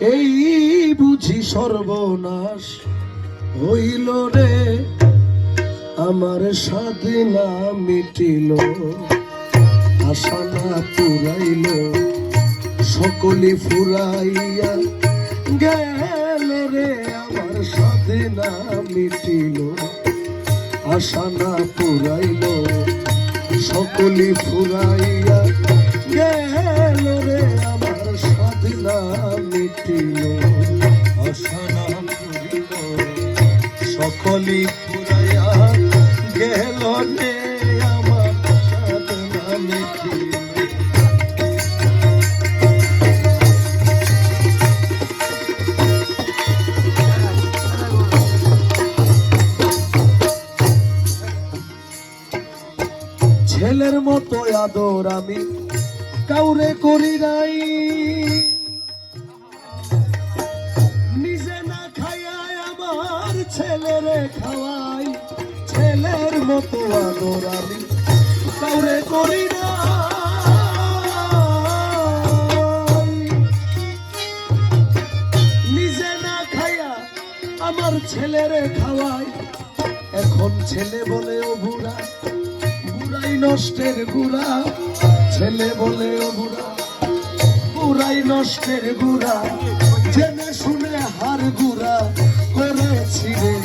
এই বুঝি সর্বনাশ হইল রে, আমার সাধনা মিটিল, আশা না পুরাইল, সকলে ফুরাইয়া গেল রে, আমার সাধনা মিটিল, আশা না পুরাইল, সকলে ফুরাইয়া গেল রে, আমার সাধনা মিটিল, আশা না পুরিল, সকলে ফুরাইয়া গেল রে, আমার সাধনা মিটিল। ছেলের মতো আদর আমি কাউরে করি নাই, নিজে না খাইয়াই আমার ছেলেরে খাওয়াই, ছেলের মতো আদর আমি কাউরে করি নাই, নিজে না খাইয়া আমার ছেলেরে খাওয়াই, এখন ছেলে বলে ও বুড়া, বুড়াই নষ্টের গুড়া, ছেলে বলে ও বুড়া, বুড়াই নষ্টের গুড়া, জেনে শুনে হার গুড়া করেছি রে,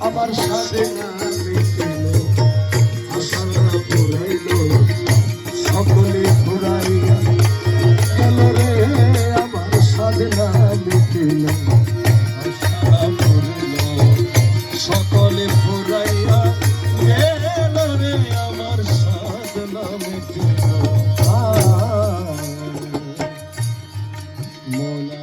আমার সাধনা মিটিল, আশা না পুরাইল, সকলে ফুরাইয়া গেল রে, আমার সাধনা মিটিল, আশা না পুরাইল, সকলে ফুরাইয়া গেল রে, আমার সাধনা মিটিল। মোলা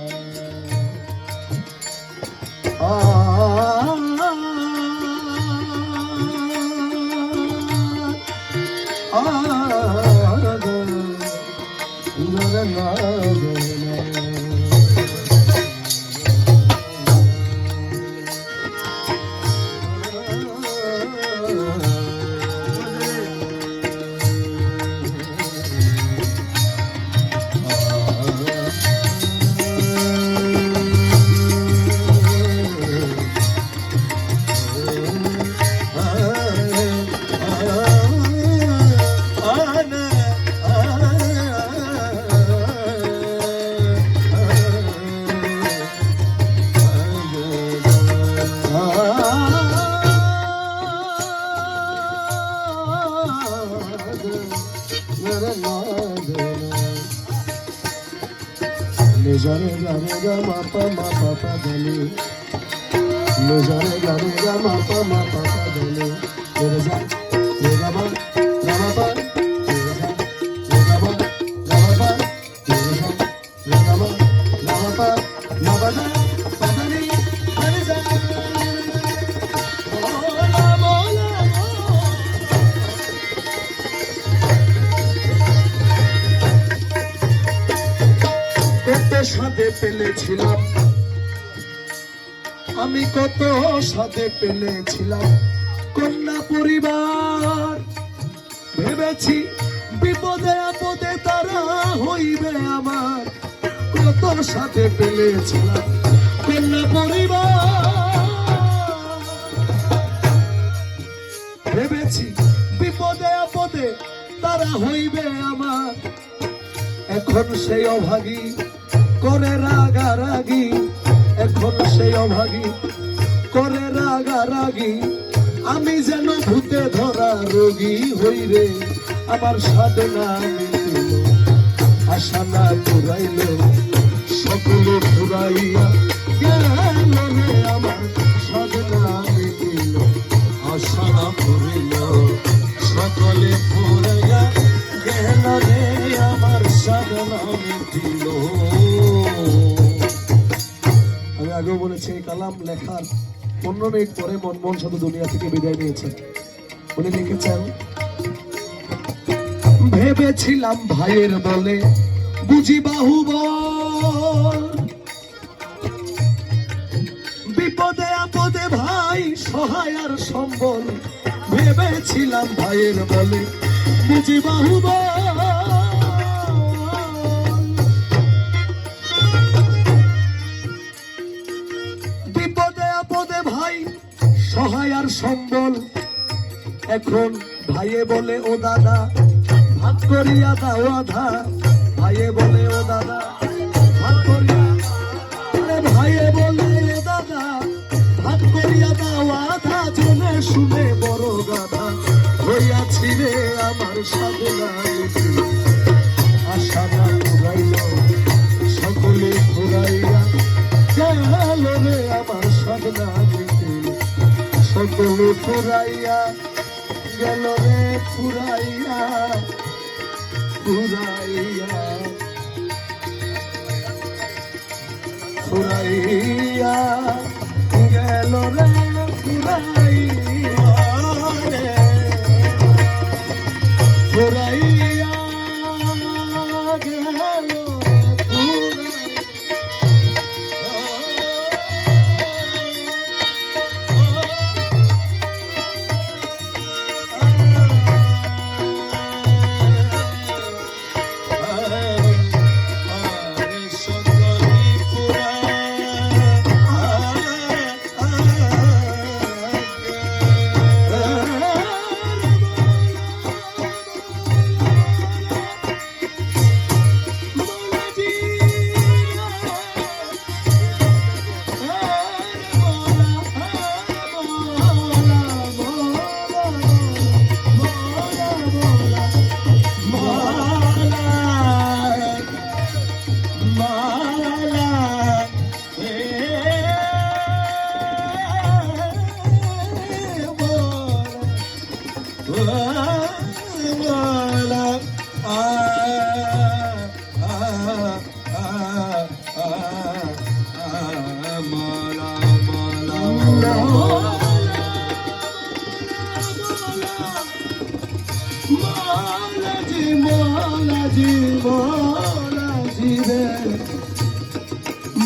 Nizare gare ga ma pa dali, nizare gare ga ma pa dali, nirza nirga ma pa, nirza nirga ma pa, nirza nirga ma pa dali, nirza mola mola. সাথে পেলেছিলাম আমি, কত সাথে পেলেছিলাম কন্যা পরিবার, ভেবেছি বিপদে আপদে তারা হইবে আমার, কত সাথে পেলেছিলাম কন্যা পরিবার, ভেবেছি বিপদে আপদে তারা হইবে আমার, এখন সেই অভাগী করে রাগারাগি, এখন সেই অভাগী করে রাগারাগি, আমি যেন ভূতে ধরা রোগী হই রে, আমার সাধনা মিটিল, আশা না পুরাইল, সকলে ফুরাইয়া গেল রে, আমার সাধনা মিটিল, আশা না পুরাইল, সকলে ফুরাইয়া গেল রে, আমার সাধনা মিটিল। আমি আগেও বলেছি এই কালাম লেখার 15 মিনিট পরে মনমোহন সাধু দুনিয়া থেকে বিদায় নিয়েছেন। উনি লিখেছেন, ভেবেছিলাম ভাইয়ের বলে বুঝি বাহুবল, বিপদে আপদে ভাই সহায় আর সম্বল, ভেবেছিলাম ভাইয়ের বলে বুঝি বাহুবল, এখন ভাইয়ে বলে ও দাদা ভাগ করিয়া দাও আধা, ভাইয়ে বলে ও দাদা ভাগ করিয়া, আরে ভাইয়ে বলে ও দাদা ভাগ করিয়া দাও আধা, জেনে শুনে বড় গাধা হইয়াছি রে আমার সাধনা গতি। আশা না ফুরাইল সকলে ফুরাইয়া গেল রে আমার সাধনা গতি, সকলে ফুরাইয়া গেল রে ফুরাইয়া ফুরাইয়া ফুরাইয়া গেল রে ফুরাইয়া রে ফুরাইয়া গেল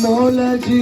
মৌলাজি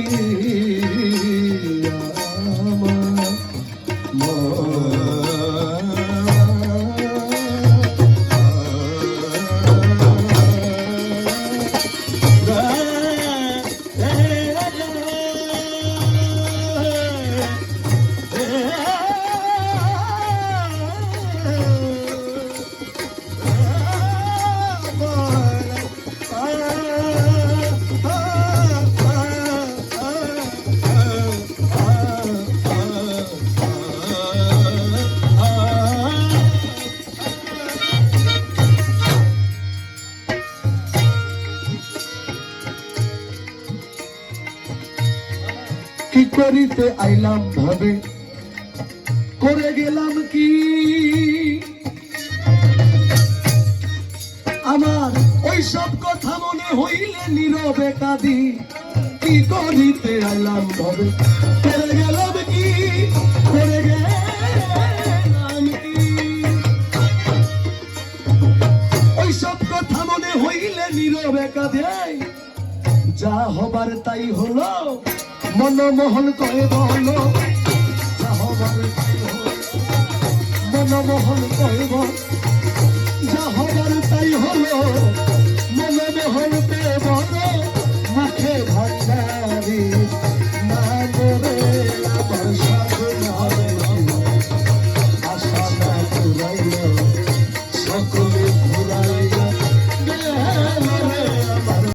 কি করিতে আইলাম ভাবে করে গেলাম কি, আমার ওই সব কথা মনে হইলে নীরবে কাঁদি। কি করিতে আইলাম ভাবে করে গেলাম কি, করে গেলাম কি, ওই সব কথা মনে হইলে নীরবে কাঁদে। যা হবার তাই হলো মনমোহন কয়ে বলো, যা হবার তাই হলো মনমোহন কয়ে বল, যা হবার তাই হলো মনমোহন কয়ে বলো, মুখে ভাই